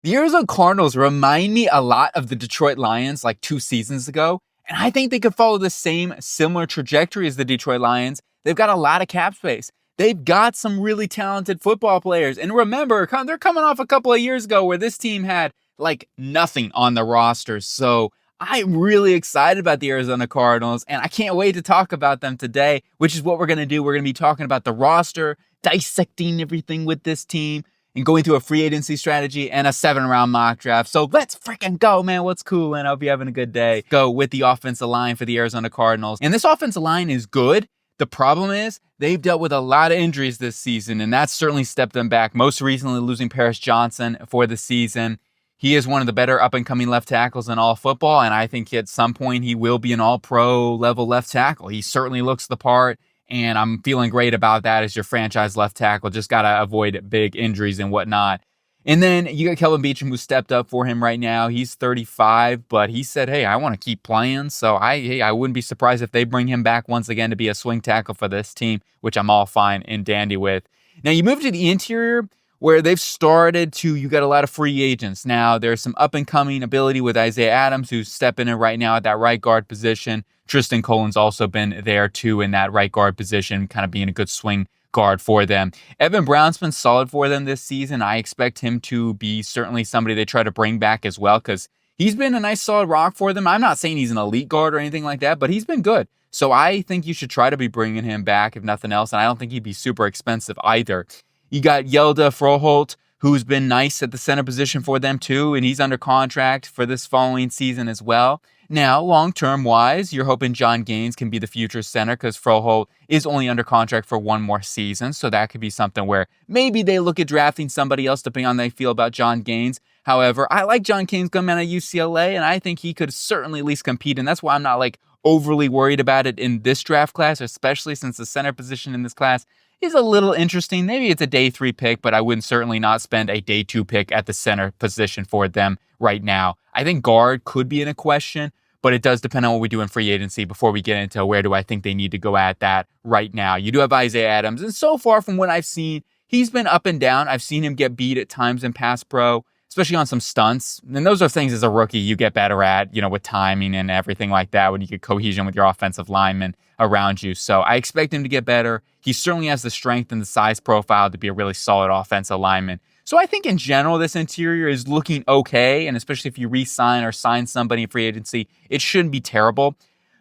The Arizona Cardinals remind me a lot of the Detroit Lions like 2 seasons ago, and I think they could follow the same similar trajectory as the Detroit Lions. They've got a lot of cap space. They've got some really talented football players. And remember, they're coming off a couple of years ago where this team had like nothing on the roster. So I'm really excited about the Arizona Cardinals, and I can't wait to talk about them today, which is what we're going to do. We're going to be talking about the roster, dissecting everything with this team, and going through a free agency strategy and a 7-round mock draft. So let's freaking go, man. What's cool? And I hope you're having a good day. Go with the offensive line for the Arizona Cardinals. And this offensive line is good. The problem is they've dealt with a lot of injuries this season, and that's certainly stepped them back. Most recently losing Paris Johnson for the season. He is one of the better up-and-coming left tackles in all football, and I think at some point he will be an all-pro level left tackle. He certainly looks the part, and I'm feeling great about that as your franchise left tackle. Just got to avoid big injuries and whatnot. And then you got Kelvin Beachum, who stepped up for him right now. He's 35, but he said, hey, I want to keep playing. So I wouldn't be surprised if they bring him back once again to be a swing tackle for this team, which I'm all fine and dandy with. Now you move to the interior, where they've started to, you got a lot of free agents. Now, there's some up-and-coming ability with Isaiah Adams, who's stepping in right now at that right guard position. Tristan Colin's also been there, too, in that right guard position, kind of being a good swing guard for them. Evan Brown's been solid for them this season. I expect him to be certainly somebody they try to bring back as well, because he's been a nice solid rock for them. I'm not saying he's an elite guard or anything like that, but he's been good. So I think you should try to be bringing him back, if nothing else, and I don't think he'd be super expensive either. You got Yelda Froholt, who's been nice at the center position for them too, and he's under contract for this following season as well. Now, long-term wise, you're hoping John Gaines can be the future center because Froholt is only under contract for one more season, so that could be something where maybe they look at drafting somebody else depending on how they feel about John Gaines. However, I like John Gaines coming out of UCLA, and I think he could certainly at least compete, and that's why I'm not like overly worried about it in this draft class, especially since the center position in this class is a little interesting. Maybe it's a day 3 pick, but I wouldn't certainly not spend a day 2 pick at the center position for them right now. I think guard could be in a question, but it does depend on what we do in free agency before we get into where do I think they need to go at that right now. You do have Isaiah Adams, and so far from what I've seen, he's been up and down. I've seen him get beat at times in pass pro, especially on some stunts. And those are things as a rookie you get better at, with timing and everything like that when you get cohesion with your offensive linemen around you. So I expect him to get better. He certainly has the strength and the size profile to be a really solid offensive lineman. So I think in general, this interior is looking okay. And especially if you re-sign or sign somebody in free agency, it shouldn't be terrible.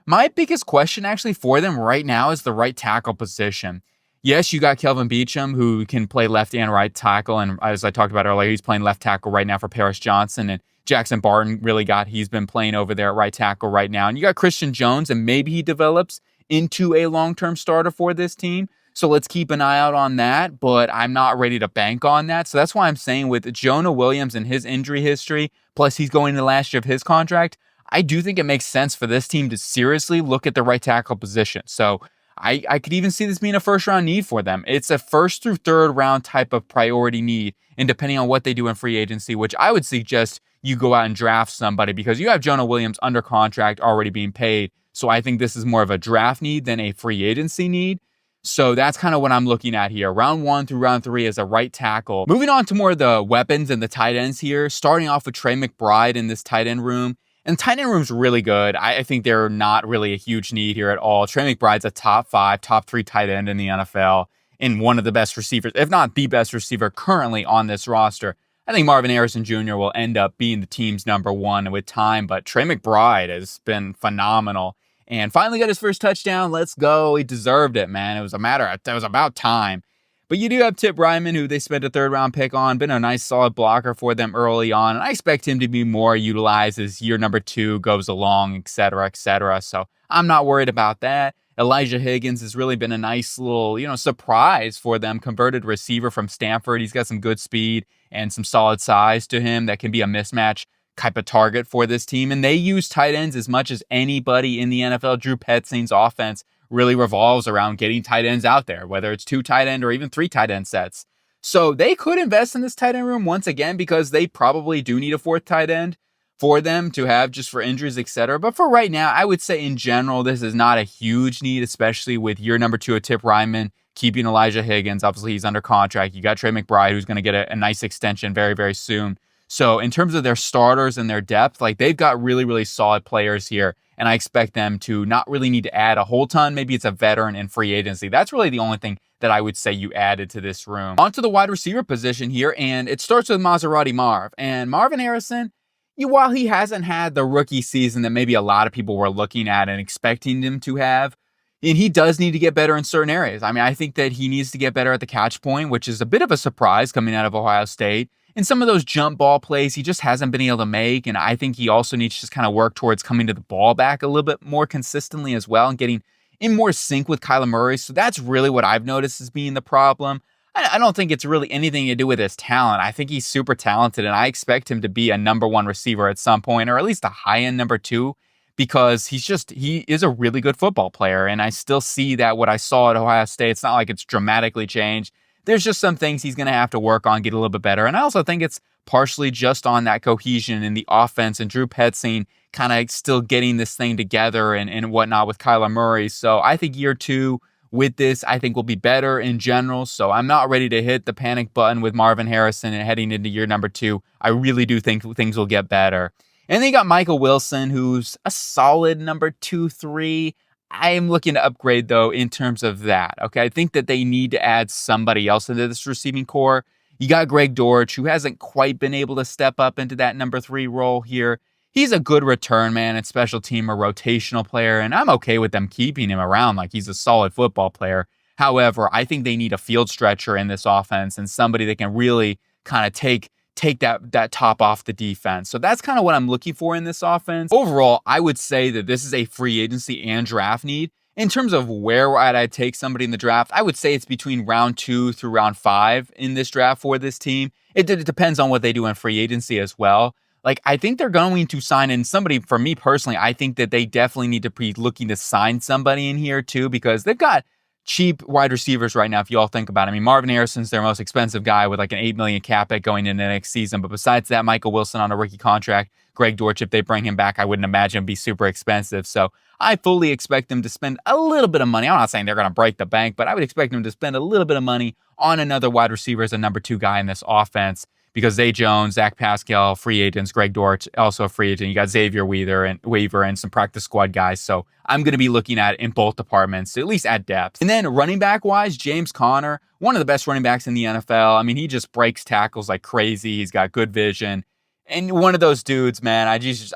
My biggest question actually for them right now is the right tackle position. Yes, you got Kelvin Beachum, who can play left and right tackle. And as I talked about earlier, he's playing left tackle right now for Paris Johnson. And Jackson Barton he's been playing over there at right tackle right now. And you got Christian Jones, and maybe he develops into a long-term starter for this team. So let's keep an eye out on that, but I'm not ready to bank on that. So that's why I'm saying with Jonah Williams and his injury history, plus he's going into the last year of his contract, I do think it makes sense for this team to seriously look at the right tackle position. So I could even see this being a first-round need for them. It's a first through third round type of priority need, and depending on what they do in free agency, which I would suggest you go out and draft somebody because you have Jonah Williams under contract already being paid. So I think this is more of a draft need than a free agency need. So that's kind of what I'm looking at here. Round 1 through round 3 is a right tackle. Moving on to more of the weapons and the tight ends here, starting off with Trey McBride in this tight end room. And the tight end room's really good. I think they're not really a huge need here at all. Trey McBride's a top 5, top 3 tight end in the NFL and one of the best receivers, if not the best receiver currently on this roster. I think Marvin Harrison Jr. will end up being the team's number 1 with time, but Trey McBride has been phenomenal. And finally got his first touchdown. Let's go. He deserved it, man. It was about time. But you do have Tip Ryman, who they spent a 3rd-round pick on, been a nice solid blocker for them early on. And I expect him to be more utilized as year number 2 goes along, et cetera, et cetera. So I'm not worried about that. Elijah Higgins has really been a nice little, surprise for them. Converted receiver from Stanford. He's got some good speed and some solid size to him that can be a mismatch type of target for this team. And they use tight ends as much as anybody in the NFL. Drew Petzing's offense really revolves around getting tight ends out there, whether it's 2 tight end or even 3 tight end sets. So they could invest in this tight end room once again because they probably do need a 4th tight end for them to have just for injuries, etc. But for right now, I would say in general, this is not a huge need, especially with year number 2 of Tip Ryman, keeping Elijah Higgins. Obviously, he's under contract. You got Trey McBride, who's going to get a nice extension very, very soon. So in terms of their starters and their depth, like they've got really, really solid players here. And I expect them to not really need to add a whole ton. Maybe it's a veteran and free agency. That's really the only thing that I would say you added to this room. Onto the wide receiver position here, and it starts with Maserati Marv. And Marvin Harrison, while he hasn't had the rookie season that maybe a lot of people were looking at and expecting him to have, and he does need to get better in certain areas. I mean, I think that he needs to get better at the catch point, which is a bit of a surprise coming out of Ohio State. And some of those jump ball plays he just hasn't been able to make. And I think he also needs to just kind of work towards coming to the ball back a little bit more consistently as well and getting in more sync with Kyler Murray. So that's really what I've noticed as being the problem. I don't think it's really anything to do with his talent. I think he's super talented, and I expect him to be a number one receiver at some point, or at least a high-end number two, because he is a really good football player. And I still see that what I saw at Ohio State, it's not like it's dramatically changed. There's just some things he's going to have to work on, get a little bit better. And I also think it's partially just on that cohesion in the offense and Drew Petzing kind of still getting this thing together and whatnot with Kyler Murray. So I think year two with this, I think will be better in general. So I'm not ready to hit the panic button with Marvin Harrison and heading into year number two. I really do think things will get better. And then you got Michael Wilson, who's a solid number 2-3. I am looking to upgrade, though, in terms of that. Okay, I think that they need to add somebody else into this receiving core. You got Greg Dortch, who hasn't quite been able to step up into that number 3 role here. He's a good return man and special teamer, rotational player, and I'm okay with them keeping him around like he's a solid football player. However, I think they need a field stretcher in this offense and somebody that can really kind of take that top off the defense. So that's kind of what I'm looking for in this offense. Overall, I would say that this is a free agency and draft need. In terms of where I'd take somebody in the draft, I would say it's between round 2 through round 5 in this draft for this team. It depends on what they do in free agency as well. Like, I think they're going to sign in somebody. For me personally, I think that they definitely need to be looking to sign somebody in here too, because they've got cheap wide receivers right now, if you all think about it. I mean, Marvin Harrison's their most expensive guy with like an $8 million cap hit going into next season. But besides that, Michael Wilson on a rookie contract, Greg Dortch, if they bring him back, I wouldn't imagine be super expensive. So I fully expect them to spend a little bit of money. I'm not saying they're going to break the bank, but I would expect them to spend a little bit of money on another wide receiver as a number 2 guy in this offense. Because Zay Jones, Zach Pascal, free agents, Greg Dortch, also a free agent. You got Xavier Weaver and some practice squad guys. So I'm going to be looking at in both departments, at least at depth. And then running back wise, James Conner, one of the best running backs in the NFL. I mean, he just breaks tackles like crazy. He's got good vision. And one of those dudes, man,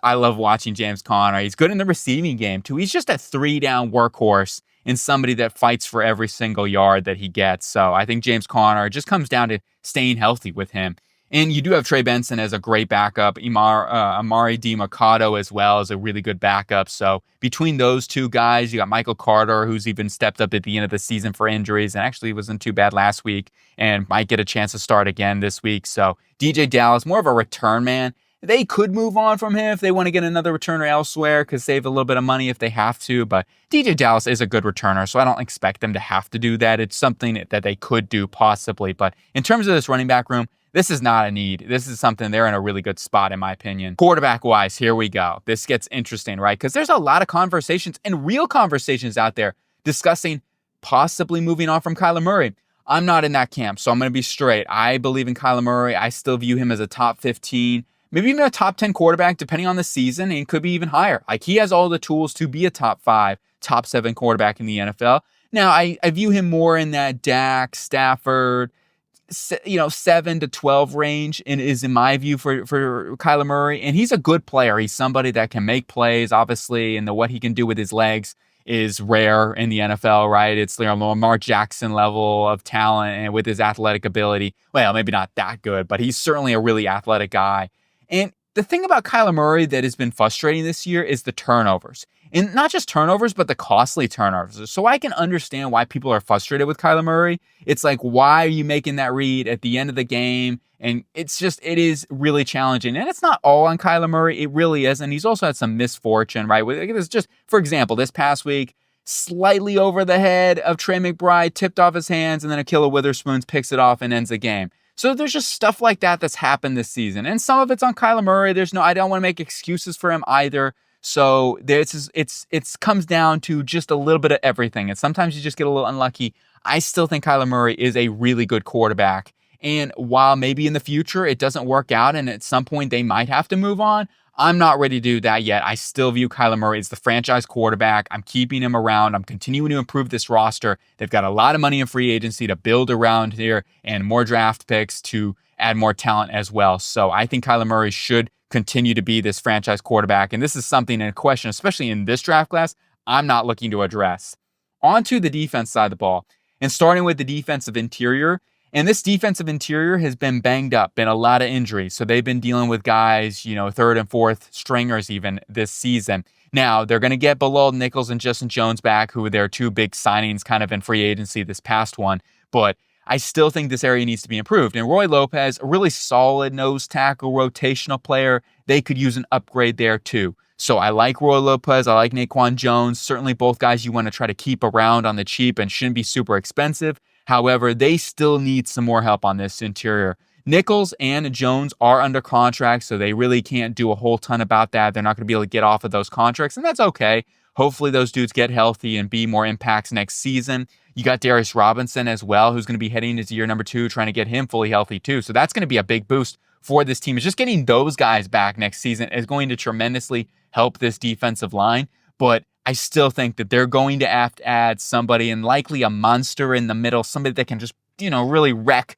I love watching James Conner. He's good in the receiving game too. He's just a 3-down workhorse and somebody that fights for every single yard that he gets. So I think James Conner, just comes down to staying healthy with him. And you do have Trey Benson as a great backup. Amari DiMercado as well as a really good backup. So between those two guys, you got Michael Carter, who's even stepped up at the end of the season for injuries and actually wasn't too bad last week and might get a chance to start again this week. So DJ Dallas, more of a return man. They could move on from him if they want to get another returner elsewhere, could save a little bit of money if they have to. But DJ Dallas is a good returner, so I don't expect them to have to do that. It's something that they could do possibly. But in terms of this running back room, this is not a need. This is something they're in a really good spot, in my opinion. Quarterback-wise, here we go. This gets interesting, right? Because there's a lot of conversations and real conversations out there discussing possibly moving on from Kyler Murray. I'm not in that camp, so I'm going to be straight. I believe in Kyler Murray. I still view him as a top 15, maybe even a top 10 quarterback, depending on the season, and could be even higher. Like, he has all the tools to be a top 5, top 7 quarterback in the NFL. Now, I view him more in that Dak, Stafford, 7 to 12 range, and is in my view for Kyler Murray. And he's a good player. He's somebody that can make plays, obviously, and what he can do with his legs is rare in the NFL, right? It's Lamar Jackson level of talent, and with his athletic ability, well, maybe not that good, but he's certainly a really athletic guy. And the thing about Kyler Murray that has been frustrating this year is the turnovers. And not just turnovers, but the costly turnovers. So I can understand why people are frustrated with Kyler Murray. It's like, why are you making that read at the end of the game? And it is really challenging. And it's not all on Kyler Murray. It really is. And he's also had some misfortune, right? It's just, for example, this past week, slightly over the head of Trey McBride, tipped off his hands, and then Ahkello Witherspoon picks it off and ends the game. So there's just stuff like that that's happened this season. And some of it's on Kyler Murray. I don't want to make excuses for him either. So it comes down to just a little bit of everything. And sometimes you just get a little unlucky. I still think Kyler Murray is a really good quarterback. And while maybe in the future it doesn't work out and at some point they might have to move on, I'm not ready to do that yet. I still view Kyler Murray as the franchise quarterback. I'm keeping him around. I'm continuing to improve this roster. They've got a lot of money in free agency to build around here and more draft picks to add more talent as well. So I think Kyler Murray should continue to be this franchise quarterback. And this is something in question, especially in this draft class, I'm not looking to address. On to the defense side of the ball. And starting with the defensive interior, and this defensive interior has been banged up, been a lot of injuries. So they've been dealing with guys, third and fourth stringers even this season. Now, they're going to get Bilal Nichols and Justin Jones back, who were their two big signings kind of in free agency this past one. But I still think this area needs to be improved. And Roy Lopez, a really solid nose tackle, rotational player, they could use an upgrade there too. So I like Roy Lopez. I like Naquan Jones. Certainly both guys you want to try to keep around on the cheap and shouldn't be super expensive. However, they still need some more help on this interior. Nichols and Jones are under contract, so they really can't do a whole ton about that. They're not going to be able to get off of those contracts, and that's okay. Hopefully those dudes get healthy and be more impacts next season. You got Darius Robinson as well, who's going to be heading into year number 2, trying to get him fully healthy too. So that's going to be a big boost for this team. It's just getting those guys back next season is going to tremendously help this defensive line. But I still think that they're going to have to add somebody and likely a monster in the middle, somebody that can just, really wreck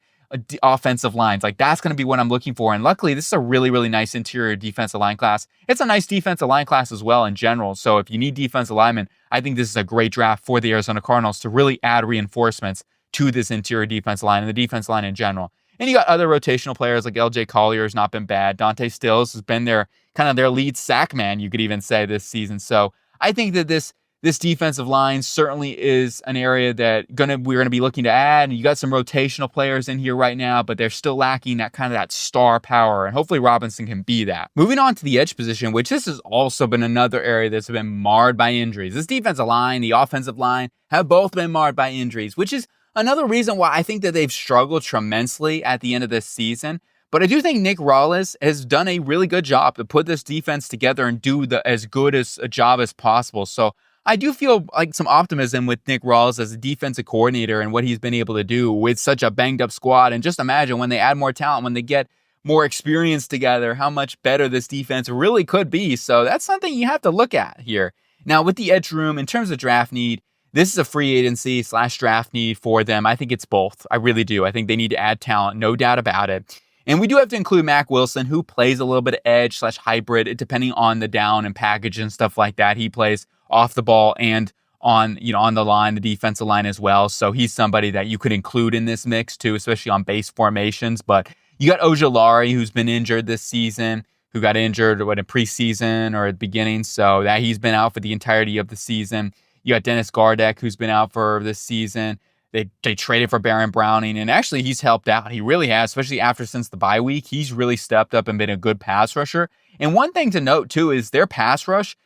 offensive lines. Like that's going to be what I'm looking for. And luckily, this is a really, really nice interior defensive line class. It's a nice defensive line class as well in general. So if you need defensive linemen, I think this is a great draft for the Arizona Cardinals to really add reinforcements to this interior defensive line and the defensive line in general. And you got other rotational players like LJ Collier has not been bad. Dante Stills has been their lead sack man, you could even say, this season. So I think that this defensive line certainly is an area that we're gonna be looking to add. And you got some rotational players in here right now, but they're still lacking that star power. And hopefully Robinson can be that. Moving on to the edge position, which this has also been another area that's been marred by injuries. This defensive line, the offensive line have both been marred by injuries, which is another reason why I think that they've struggled tremendously at the end of this season. But I do think Nick Rawles has done a really good job to put this defense together and do as good as a job as possible. So I do feel like some optimism with Nick Rawles as a defensive coordinator and what he's been able to do with such a banged up squad. And just imagine when they add more talent, when they get more experience together, how much better this defense really could be. So that's something you have to look at here. Now with the edge room, in terms of draft need, this is a free agency / draft need for them. I think it's both. I really do. I think they need to add talent, no doubt about it. And we do have to include Mack Wilson, who plays a little bit of edge / hybrid, depending on the down and package and stuff like that. He plays off the ball and on the line, the defensive line as well. So he's somebody that you could include in this mix too, especially on base formations. But you got Ojulari, who's been injured this season, who got injured in preseason or at the beginning. So that he's been out for the entirety of the season. You got Dennis Gardeck, who's been out for this season. They traded for Baron Browning, and actually he's helped out. He really has, especially since the bye week. He's really stepped up and been a good pass rusher. And one thing to note too is their pass rush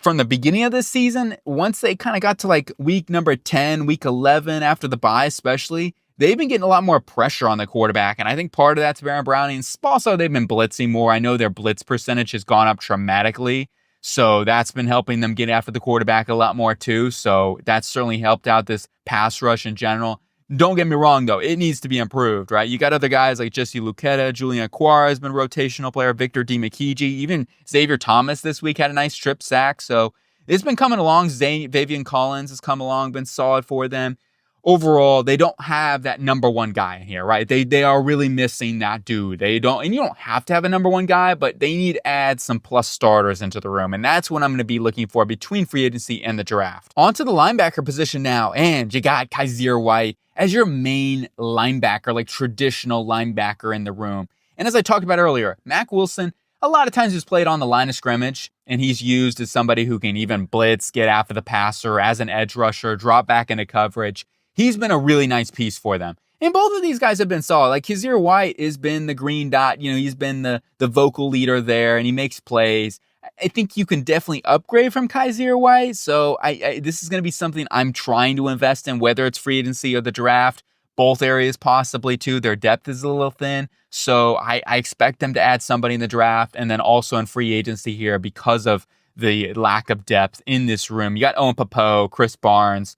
from the beginning of this season, once they kind of got to week number 10, week 11 after the bye especially, they've been getting a lot more pressure on the quarterback. And I think part of that's Baron Browning. Also, they've been blitzing more. I know their blitz percentage has gone up dramatically. So that's been helping them get after the quarterback a lot more too. So that's certainly helped out this pass rush in general. Don't get me wrong though, it needs to be improved, right? You got other guys like Jesse Luketa, Julian Aquara has been a rotational player, Victor Dimukeje, even Xavier Thomas this week had a nice strip sack. So it's been coming along. Vavian Collins has come along, been solid for them. Overall, they don't have that number one guy in here, right? They are really missing that dude. And you don't have to have a number one guy, but they need to add some plus starters into the room. And that's what I'm going to be looking for between free agency and the draft. On to the linebacker position now. And you got Kaiser White as your main linebacker, traditional linebacker in the room. And as I talked about earlier, Mack Wilson, a lot of times he's played on the line of scrimmage, and he's used as somebody who can even blitz, get after the passer, as an edge rusher, drop back into coverage. He's been a really nice piece for them. And both of these guys have been solid. Kaiser White has been the green dot. He's been the vocal leader there, and he makes plays. I think you can definitely upgrade from Kaiser White. So this is going to be something I'm trying to invest in, whether it's free agency or the draft. Both areas possibly too. Their depth is a little thin. So I expect them to add somebody in the draft and then also in free agency here because of the lack of depth in this room. You got Owen Popo, Chris Barnes,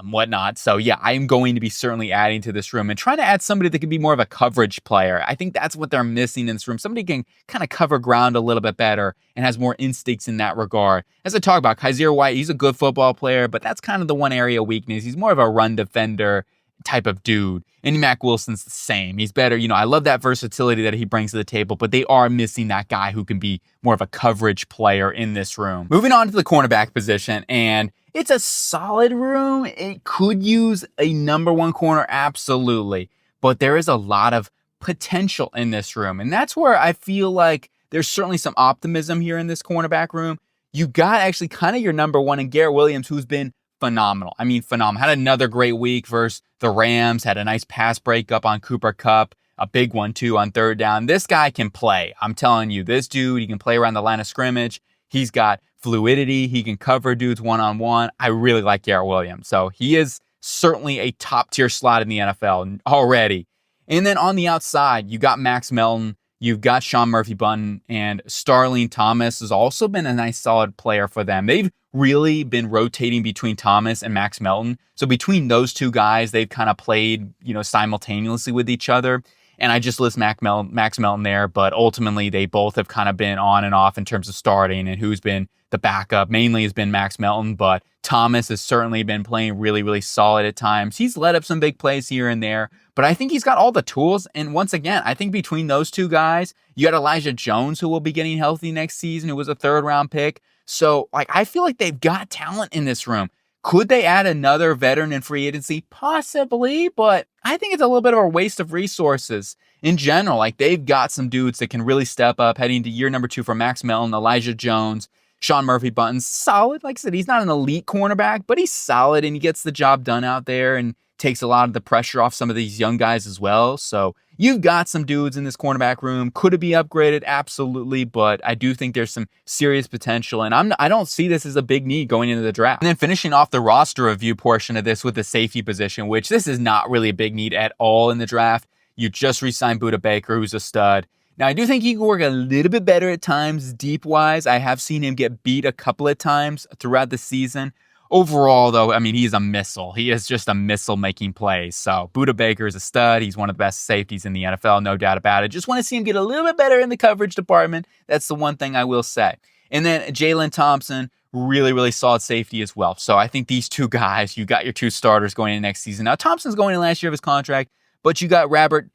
whatnot. So yeah, I'm going to be certainly adding to this room and trying to add somebody that can be more of a coverage player. I think that's what they're missing in this room. Somebody can kind of cover ground a little bit better and has more instincts in that regard. As I talk about, Kaiser White, he's a good football player, but that's kind of the one area of weakness. He's more of a run defender type of dude. And Mack Wilson's the same. He's better. I love that versatility that he brings to the table, but they are missing that guy who can be more of a coverage player in this room. Moving on to the cornerback position, and it's a solid room. It could use a number one corner, absolutely. But there is a lot of potential in this room. And that's where I feel like there's certainly some optimism here in this cornerback room. You got actually kind of your number one in Garrett Williams, who's been phenomenal. I mean, phenomenal. Had another great week versus the Rams. Had a nice pass breakup on Cooper Kupp. A big one, too, on third down. This guy can play. I'm telling you, this dude, he can play around the line of scrimmage. He's got fluidity. He can cover dudes one-on-one. I really like Garrett Williams. So he is certainly a top-tier slot in the NFL already. And then on the outside, you got Max Melton. You've got Sean Murphy-Bunting, and Starling Thomas has also been a nice, solid player for them. They've really been rotating between Thomas and Max Melton. So between those two guys, they've kind of played, simultaneously with each other. And I just list Max Melton there, but ultimately they both have kind of been on and off in terms of starting and who's been the backup. Mainly has been Max Melton, but Thomas has certainly been playing really, really solid at times. He's led up some big plays here and there, but I think he's got all the tools. And once again, I think between those two guys, you got Elijah Jones, who will be getting healthy next season, who was a third-round pick. So, I feel like they've got talent in this room. Could they add another veteran in free agency? Possibly, but I think it's a little bit of a waste of resources in general. They've got some dudes that can really step up heading to year number 2 for Max Melton, Elijah Jones, Sean Murphy-Bunting. Solid. Like I said, he's not an elite cornerback, but he's solid and he gets the job done out there and takes a lot of the pressure off some of these young guys as well. So you've got some dudes in this cornerback room. Could it be upgraded? Absolutely. But I do think there's some serious potential. And I don't see this as a big need going into the draft. And then finishing off the roster review portion of this with the safety position, which this is not really a big need at all in the draft. You just re-signed Budda Baker, who's a stud. Now, I do think he can work a little bit better at times deep-wise. I have seen him get beat a couple of times throughout the season. Overall, though, I mean, he's a missile. He is just a missile making plays. So Budda Baker is a stud. He's one of the best safeties in the NFL, no doubt about it. Just want to see him get a little bit better in the coverage department. That's the one thing I will say. And then Jalen Thompson, really, really solid safety as well. So I think these two guys, you got your two starters going into next season. Now, Thompson's going in last year of his contract, but you got Rabbit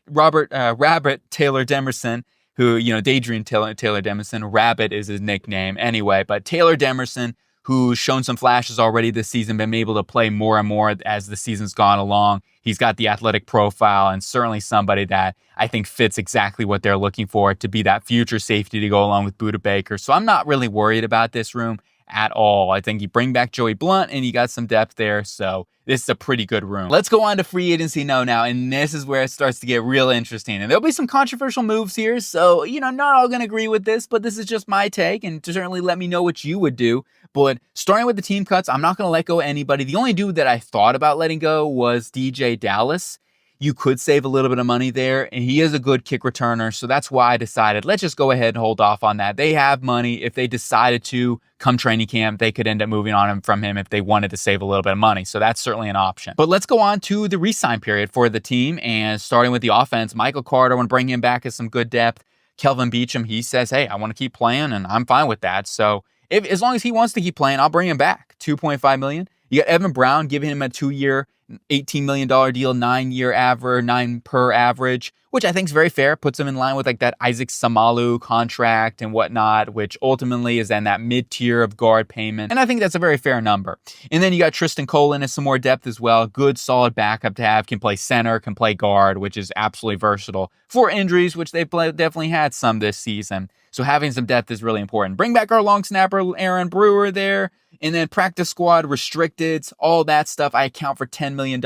Taylor Demerson, who, Dadrian Taylor Demerson. Rabbit is his nickname anyway, but Taylor Demerson, who's shown some flashes already this season, been able to play more and more as the season's gone along. He's got the athletic profile and certainly somebody that I think fits exactly what they're looking for to be that future safety to go along with Budda Baker. So I'm not really worried about this room at all. I think you bring back Joey Blount and you got some depth there. So this is a pretty good room. Let's go on to free agency now. And this is where it starts to get real interesting. And there'll be some controversial moves here. So, not all going to agree with this, but this is just my take. And certainly let me know what you would do. But starting with the team cuts, I'm not going to let go of anybody. The only dude that I thought about letting go was DJ Dallas. You could save a little bit of money there, and he is a good kick returner, so that's why I decided, let's just go ahead and hold off on that. They have money. If they decided to come training camp, they could end up moving on from him if they wanted to save a little bit of money, so that's certainly an option. But let's go on to the re-sign period for the team, and starting with the offense, Michael Carter, I want to bring him back as some good depth. Kelvin Beachum, he says, hey, I want to keep playing, and I'm fine with that, so as long as he wants to keep playing, I'll bring him back. $2.5 million. You got Evan Brown giving him a 2-year, $18 million deal, 9 per average, which I think is very fair. Puts him in line with that Isaac Samalu contract and whatnot, which ultimately is in that mid-tier of guard payment. And I think that's a very fair number. And then you got Tristan Colin as some more depth as well. Good, solid backup to have. Can play center, can play guard, which is absolutely versatile. For injuries, which they've definitely had some this season. So having some depth is really important. Bring back our long snapper, Aaron Brewer there. And then practice squad, restricted, all that stuff. I account for $10 million.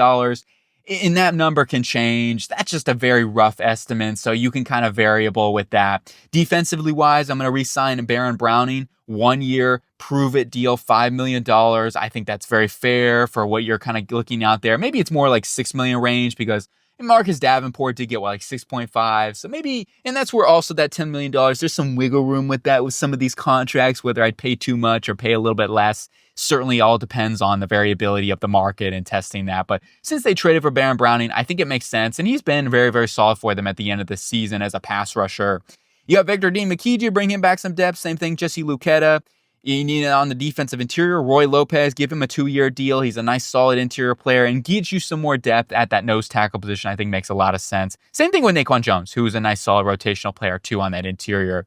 And that number can change. That's just a very rough estimate. So you can kind of variable with that. Defensively wise, I'm going to re-sign Baron Browning. 1-year prove-it deal, $5 million. I think that's very fair for what you're kind of looking out there. Maybe it's more like $6 million range because And Marcus Davenport did get, like 6.5. So maybe, and that's where also that $10 million, there's some wiggle room with that with some of these contracts, whether I'd pay too much or pay a little bit less. Certainly all depends on the variability of the market and testing that. But since they traded for Baron Browning, I think it makes sense. And he's been very, very solid for them at the end of the season as a pass rusher. You got Victor Dimukeje, bring him back some depth. Same thing, Jesse Luketa. You need it on the defensive interior. Roy Lopez, give him a 2-year deal. He's a nice, solid interior player and gives you some more depth at that nose tackle position. I think makes a lot of sense. Same thing with Naquan Jones, who is a nice, solid rotational player too on that interior.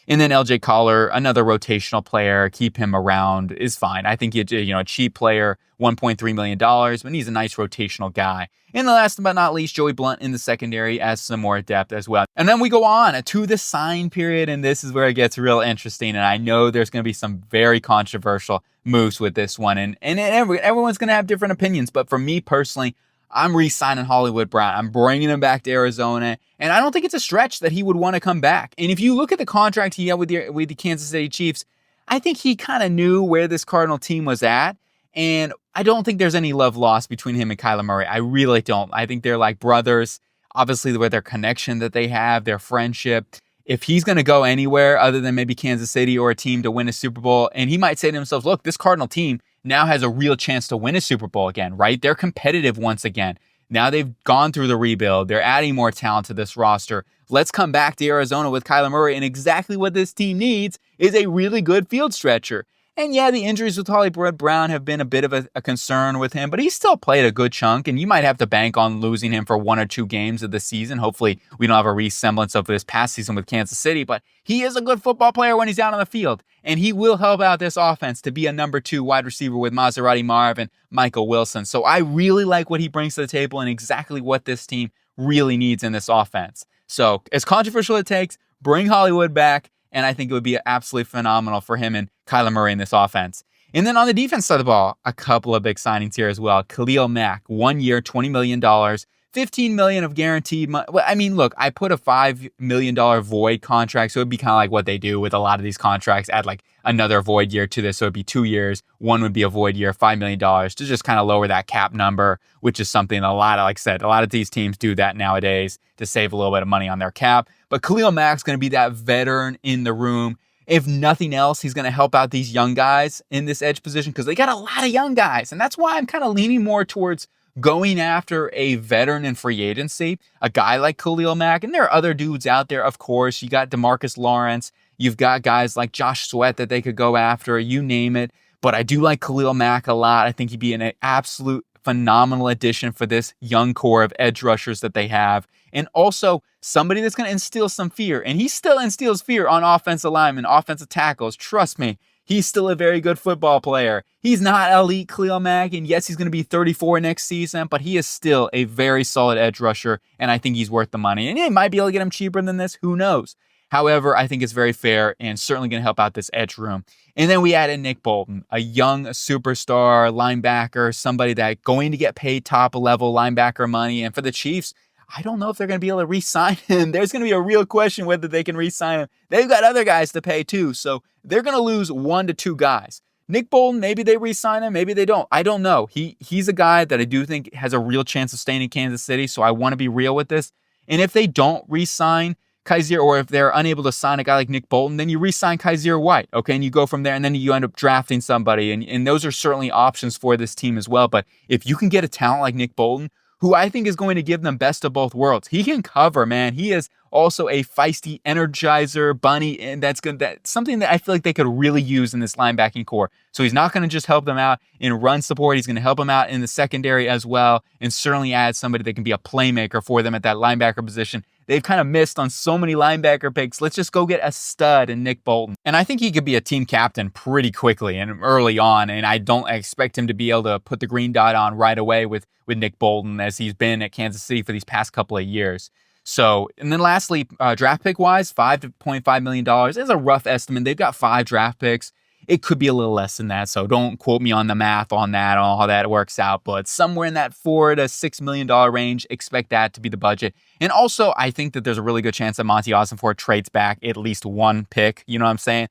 And then LJ Collar, another rotational player, keep him around is fine. I think a cheap player, $1.3 million, but he's a nice rotational guy. And the last but not least, Joey Blunt in the secondary as some more depth as well. And then we go on to the sign period, and this is where it gets real interesting. And I know there's going to be some very controversial moves with this one, and everyone's going to have different opinions. But for me personally, I'm re-signing Hollywood Brown. I'm bringing him back to Arizona. And I don't think it's a stretch that he would want to come back. And if you look at the contract he had with the Kansas City Chiefs, I think he kind of knew where this Cardinal team was at. And I don't think there's any love lost between him and Kyler Murray. I really don't. I think they're like brothers, obviously with their connection that they have, their friendship. If he's going to go anywhere other than maybe Kansas City or a team to win a Super Bowl, and he might say to himself, look, this Cardinal team now has a real chance to win a Super Bowl again, right? They're competitive once again. Now they've gone through the rebuild. They're adding more talent to this roster. Let's come back to Arizona with Kyler Murray, and exactly what this team needs is a really good field stretcher. And yeah, the injuries with Hollywood Brown have been a bit of a concern with him, but he's still played a good chunk, and you might have to bank on losing him for 1 or 2 games of the season. Hopefully, we don't have a resemblance of this past season with Kansas City, but he is a good football player when he's out on the field, and he will help out this offense to be a number 2 wide receiver with Maserati Marv and Michael Wilson. So I really like what he brings to the table and exactly what this team really needs in this offense. So as controversial as it takes, bring Hollywood back. And I think it would be absolutely phenomenal for him and Kyler Murray in this offense. And then on the defense side of the ball, a couple of big signings here as well. Khalil Mack, 1 year, $20 million, $15 million of guaranteed money. Well, I mean, look, I put a $5 million void contract, so it'd be kind of like what they do with a lot of these contracts, add like another void year to this. So it'd be 2 years. One would be a void year, $5 million to just kind of lower that cap number, which is something like I said, a lot of these teams do that nowadays to save a little bit of money on their cap. But Khalil Mack's going to be that veteran in the room. If nothing else, he's going to help out these young guys in this edge position because they got a lot of young guys. And that's why I'm kind of leaning more towards going after a veteran in free agency, a guy like Khalil Mack. And there are other dudes out there, of course. You got DeMarcus Lawrence. You've got guys like Josh Sweat that they could go after, you name it. But I do like Khalil Mack a lot. I think he'd be an absolute phenomenal addition for this young core of edge rushers that they have. And also somebody that's going to instill some fear. And he still instills fear on offensive linemen, offensive tackles. Trust me, he's still a very good football player. He's not elite Khalil Mack, and yes, he's going to be 34 next season, but he is still a very solid edge rusher, and I think he's worth the money. And they might be able to get him cheaper than this. Who knows? However, I think it's very fair and certainly going to help out this edge room. And then we added Nick Bolton, a young superstar linebacker, somebody that going to get paid top-level linebacker money. And for the Chiefs, I don't know if they're going to be able to re-sign him. There's going to be a real question whether they can re-sign him. They've got other guys to pay too, so they're going to lose 1 to 2 guys. Nick Bolton, maybe they re-sign him, maybe they don't. I don't know. He's a guy that I do think has a real chance of staying in Kansas City, so I want to be real with this. And if they don't re-sign Kaiser, or if they're unable to sign a guy like Nick Bolton, then you re-sign Kaiser White, okay? And you go from there, and then you end up drafting somebody, and those are certainly options for this team as well. But if you can get a talent like Nick Bolton, who I think is going to give them best of both worlds. He can cover, man. He is also a feisty energizer bunny, and that's something that I feel like they could really use in this linebacking core. So he's not going to just help them out in run support. He's going to help them out in the secondary as well, and certainly add somebody that can be a playmaker for them at that linebacker position. They've kind of missed on so many linebacker picks. Let's just go get a stud in Nick Bolton. And I think he could be a team captain pretty quickly and early on, and I don't expect him to be able to put the green dot on right away with Nick Bolton as he's been at Kansas City for these past couple of years. So, and then lastly, draft pick wise, $5.5 million is a rough estimate. They've got 5 draft picks. It could be a little less than that, so don't quote me on the math on that, on how that works out, but somewhere in that $4 to $6 million range, expect that to be the budget. And also, I think that there's a really good chance that Monty Ossenfort trades back at least one pick, you know what I'm saying?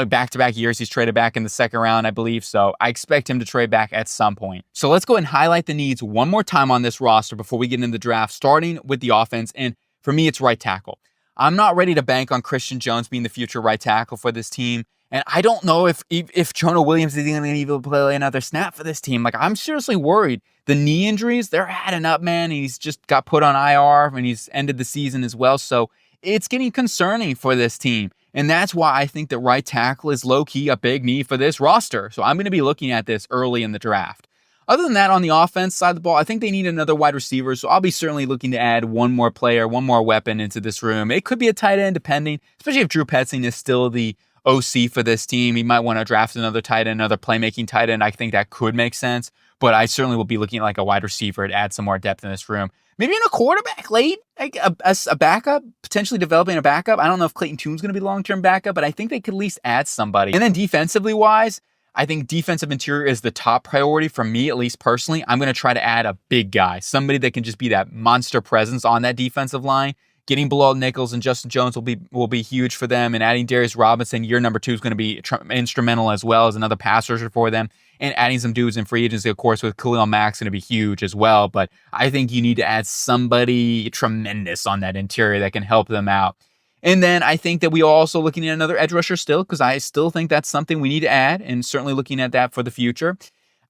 Back-to-back years, he's traded back in the second round, I believe, so I expect him to trade back at some point. So let's go ahead and highlight the needs one more time on this roster before we get into the draft, starting with the offense, and for me, it's right tackle. I'm not ready to bank on Christian Jones being the future right tackle for this team, and I don't know if Jonah Williams is going to even play another snap for this team. Like, I'm seriously worried. The knee injuries, they're adding up, man. He's just got put on IR, and he's ended the season as well, so it's getting concerning for this team. And that's why I think that right tackle is low-key a big need for this roster. So I'm going to be looking at this early in the draft. Other than that, on the offense side of the ball, I think they need another wide receiver. So I'll be certainly looking to add one more player, one more weapon into this room. It could be a tight end, depending, especially if Drew Petzing is still the OC for this team. He might want to draft another tight end, another playmaking tight end. I think that could make sense. But I certainly will be looking at like a wide receiver to add some more depth in this room. Maybe in a quarterback late, like a backup, potentially developing a backup. I don't know if Clayton Tune's going to be long-term backup, but I think they could at least add somebody. And then defensively wise, I think defensive interior is the top priority for me, at least personally. I'm going to try to add a big guy, somebody that can just be that monster presence on that defensive line. Getting Bilal Nichols and Justin Jones will be huge for them, and adding Darius Robinson, year number 2, is going to be instrumental as well as another pass rusher for them. And adding some dudes in free agency, of course, with Khalil Mack's going to be huge as well. But I think you need to add somebody tremendous on that interior that can help them out. And then I think that we are also looking at another edge rusher still, because I still think that's something we need to add, and certainly looking at that for the future.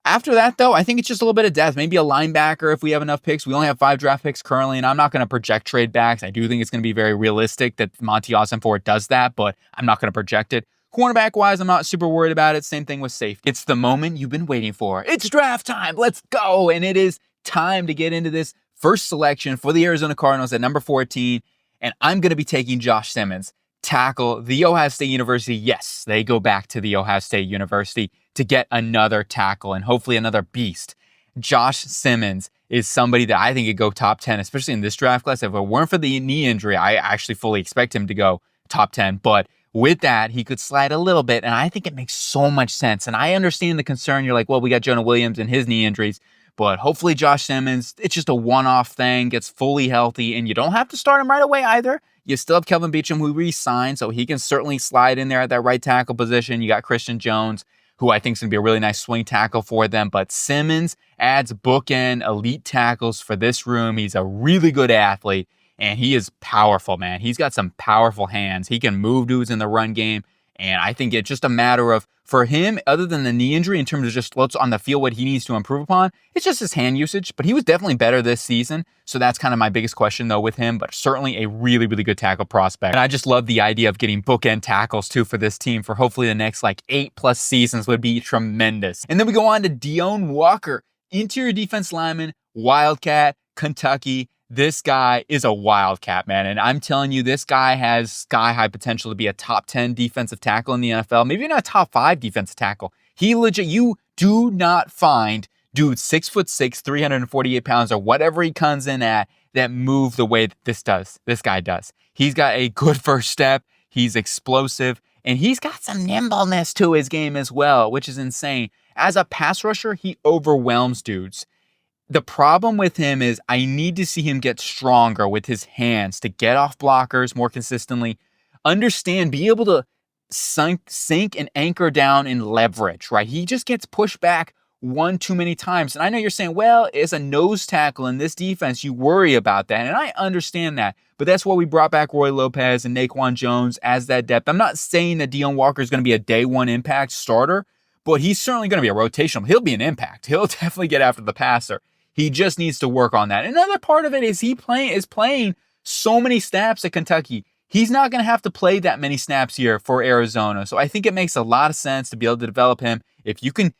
After that, though, I think it's just a little bit of depth. Maybe a linebacker if we have enough picks. We only have 5 draft picks currently, and I'm not going to project trade backs. I do think it's going to be very realistic that Monty Ossenfort does that, but I'm not going to project it. Cornerback-wise, I'm not super worried about it. Same thing with safety. It's the moment you've been waiting for. It's draft time. Let's go. And it is time to get into this first selection for the Arizona Cardinals at number 14. And I'm going to be taking Josh Simmons, tackle, the Ohio State University. Yes, they go back to the Ohio State University to get another tackle and hopefully another beast. Josh Simmons is somebody that I think could go top 10, especially in this draft class. If it weren't for the knee injury, I actually fully expect him to go top 10. But with that, he could slide a little bit, and I think it makes so much sense. And I understand the concern. You're like, well, we got Jonah Williams and his knee injuries, but hopefully Josh Simmons, it's just a one-off thing, gets fully healthy, and you don't have to start him right away either. You still have Kelvin Beachum, who re-signed, so he can certainly slide in there at that right tackle position. You got Christian Jones, who I think is going to be a really nice swing tackle for them. But Simmons adds bookend elite tackles for this room. He's a really good athlete, and he is powerful, man. He's got some powerful hands. He can move dudes in the run game, and I think it's just a matter of, for him, other than the knee injury, in terms of just what's on the field, what he needs to improve upon, it's just his hand usage. But he was definitely better this season, so that's kind of my biggest question, though, with him. But certainly a really, really good tackle prospect. And I just love the idea of getting bookend tackles, too, for this team for hopefully the next, 8+ seasons would be tremendous. And then we go on to Deone Walker, interior defense lineman, Wildcat, Kentucky. This guy is a wildcat, man. And I'm telling you, this guy has sky-high potential to be a top 10 defensive tackle in the NFL. Maybe not a top 5 defensive tackle. He legit, you do not find dude 6'6", 348 pounds, or whatever he comes in at, that move the way that this guy does. He's got a good first step. He's explosive. And he's got some nimbleness to his game as well, which is insane. As a pass rusher, he overwhelms dudes. The problem with him is I need to see him get stronger with his hands to get off blockers more consistently, be able to sink and anchor down in leverage, right? He just gets pushed back one too many times. And I know you're saying, well, as a nose tackle in this defense, you worry about that. And I understand that. But that's why we brought back Roy Lopez and Naquan Jones as that depth. I'm not saying that Deone Walker is going to be a day one impact starter, but he's certainly going to be a rotational. He'll be an impact. He'll definitely get after the passer. He just needs to work on that. Another part of it is playing so many snaps at Kentucky. He's not going to have to play that many snaps here for Arizona. So I think it makes a lot of sense to be able to develop him. If you can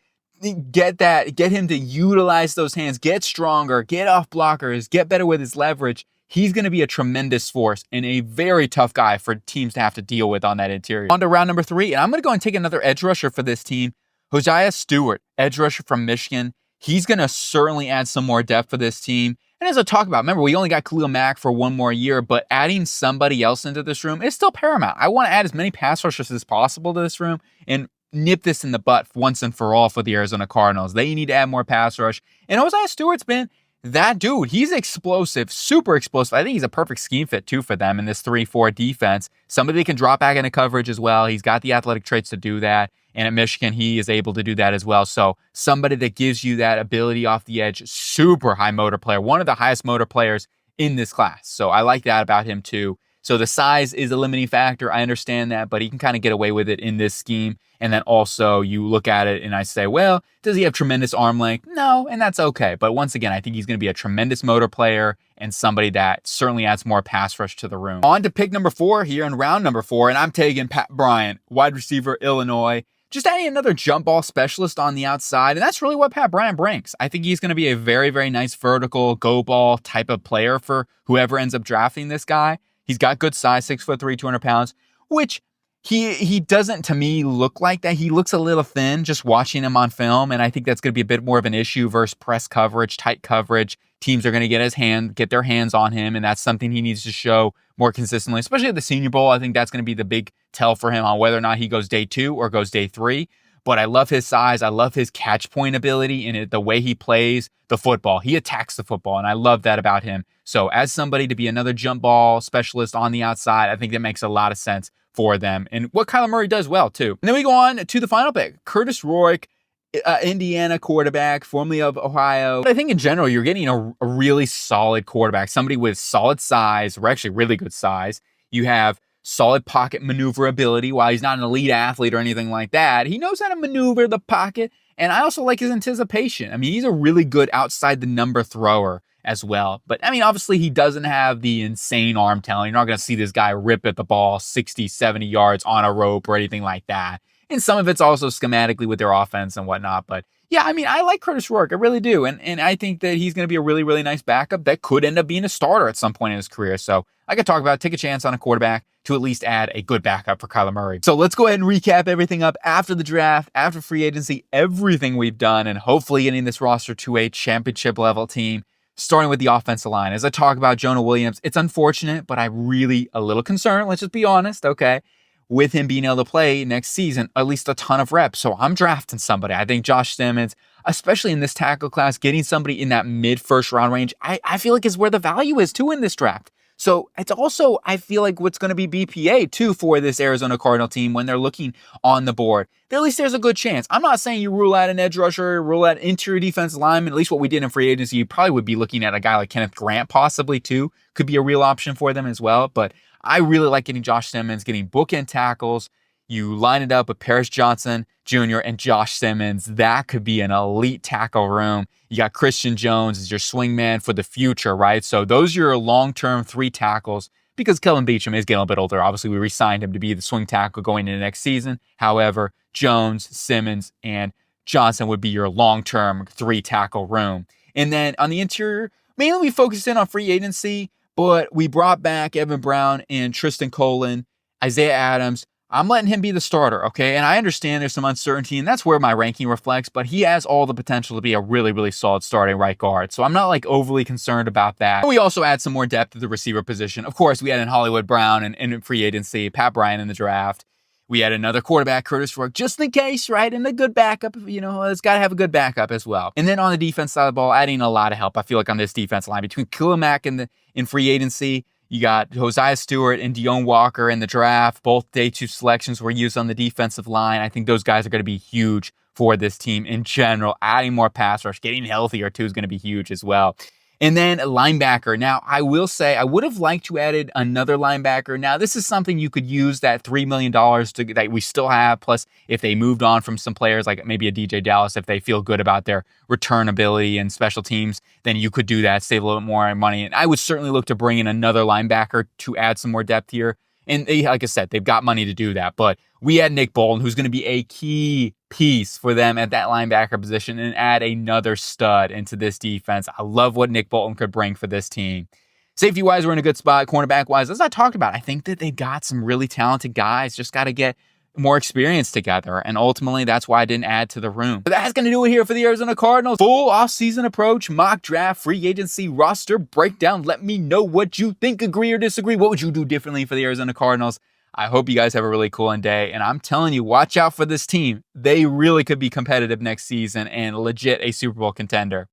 get him to utilize those hands, get stronger, get off blockers, get better with his leverage, he's going to be a tremendous force and a very tough guy for teams to have to deal with on that interior. On to round number 3, and I'm going to go and take another edge rusher for this team. Hosea Stewart, edge rusher from Michigan. He's going to certainly add some more depth for this team. And as I talk about, remember, we only got Khalil Mack for one more year, but adding somebody else into this room is still paramount. I want to add as many pass rushers as possible to this room. And nip this in the butt once and for all for the Arizona Cardinals. They need to add more pass rush. And Hosea Stewart's been that dude. He's explosive, super explosive. I think he's a perfect scheme fit, too, for them in this 3-4 defense. Somebody that can drop back into coverage as well. He's got the athletic traits to do that. And at Michigan, he is able to do that as well. So somebody that gives you that ability off the edge, super high motor player, one of the highest motor players in this class. So I like that about him, too. So the size is a limiting factor. I understand that, but he can kind of get away with it in this scheme. And then also you look at it and I say, well, does he have tremendous arm length? No, and that's okay. But once again, I think he's going to be a tremendous motor player and somebody that certainly adds more pass rush to the room. On to pick number 4 here in round number 4, and I'm taking Pat Bryant, wide receiver, Illinois. Just adding another jump ball specialist on the outside, and that's really what Pat Bryant brings. I think he's going to be a very, very nice vertical go ball type of player for whoever ends up drafting this guy. He's got good size, 6'3", 200 pounds, which he doesn't, to me, look like that. He looks a little thin just watching him on film, and I think that's going to be a bit more of an issue versus press coverage, tight coverage. Teams are going to get their hands on him, and that's something he needs to show more consistently, especially at the Senior Bowl. I think that's going to be the big tell for him on whether or not he goes day 2 or goes day 3. But I love his size. I love his catch point ability and the way he plays the football. He attacks the football, and I love that about him. So as somebody to be another jump ball specialist on the outside, I think that makes a lot of sense for them. And what Kyler Murray does well, too. And then we go on to the final pick, Curtis Rourke, Indiana quarterback, formerly of Ohio. I think in general, you're getting a really solid quarterback, somebody with solid size, or actually really good size. You have solid pocket maneuverability. While he's not an elite athlete or anything like that, he knows how to maneuver the pocket. And I also like his anticipation. I mean, he's a really good outside the number thrower as well. But I mean, obviously he doesn't have the insane arm talent. You're not going to see this guy rip at the ball 60, 70 yards on a rope or anything like that. And some of it's also schematically with their offense and whatnot. But yeah, I mean, I like Curtis Rourke. I really do. And I think that he's going to be a really, really nice backup that could end up being a starter at some point in his career. So I could talk about it, take a chance on a quarterback to at least add a good backup for Kyler Murray. So let's go ahead and recap everything up after the draft, after free agency, everything we've done, and hopefully getting this roster to a championship level team, starting with the offensive line. As I talk about Jonah Williams, it's unfortunate, but I'm really a little concerned. Let's just be honest, okay? With him being able to play next season, at least a ton of reps. So I'm drafting somebody. I think Josh Simmons, especially in this tackle class, getting somebody in that mid-first round range, I feel like is where the value is too in this draft. So it's also, I feel like, what's going to be BPA too for this Arizona Cardinal team when they're looking on the board. At least there's a good chance. I'm not saying you rule out an edge rusher, rule out interior defensive lineman. At least what we did in free agency, you probably would be looking at a guy like Kenneth Grant possibly too. Could be a real option for them as well. But I really like getting Josh Simmons, getting bookend tackles. You line it up with Paris Johnson Jr. and Josh Simmons. That could be an elite tackle room. You got Christian Jones as your swingman for the future, right? So those are your long-term 3 tackles because Kelvin Beachum is getting a little bit older. Obviously, we re-signed him to be the swing tackle going into next season. However, Jones, Simmons, and Johnson would be your long-term 3 tackle room. And then on the interior, mainly we focused in on free agency, but we brought back Evan Brown and Tristan Colin, Isaiah Adams. I'm letting him be the starter, okay? And I understand there's some uncertainty, and that's where my ranking reflects, but he has all the potential to be a really, really solid starting right guard. So I'm not like overly concerned about that. We also add some more depth to the receiver position. Of course, we had in Hollywood Brown and in free agency, Pat Bryant in the draft. We had another quarterback, Curtis Rourke, just in case, right? And a good backup, it's got to have a good backup as well. And then on the defense side of the ball, adding a lot of help, I feel like, on this defense line. Between Kilimak in free agency, you got Hosea Stewart and Deone Walker in the draft. Both day 2 selections were used on the defensive line. I think those guys are going to be huge for this team in general. Adding more pass rush, getting healthier too is going to be huge as well. And then linebacker. Now, I will say I would have liked to added another linebacker. Now, this is something you could use that $3 million that we still have. Plus, if they moved on from some players like maybe a DJ Dallas, if they feel good about their return ability and special teams, then you could do that, save a little bit more money. And I would certainly look to bring in another linebacker to add some more depth here. And like I said, they've got money to do that. But we had Nick Bolton, who's going to be a key piece for them at that linebacker position and add another stud into this defense. I love what Nick Bolton could bring for this team. Safety-wise, we're in a good spot. Cornerback-wise, as I talked about, I think that they got some really talented guys. Just got to get more experience together. And ultimately, that's why I didn't add to the room. But that's going to do it here for the Arizona Cardinals. Full off-season approach, mock draft, free agency, roster breakdown. Let me know what you think. Agree or disagree. What would you do differently for the Arizona Cardinals? I hope you guys have a really cool day. And I'm telling you, watch out for this team. They really could be competitive next season and legit a Super Bowl contender.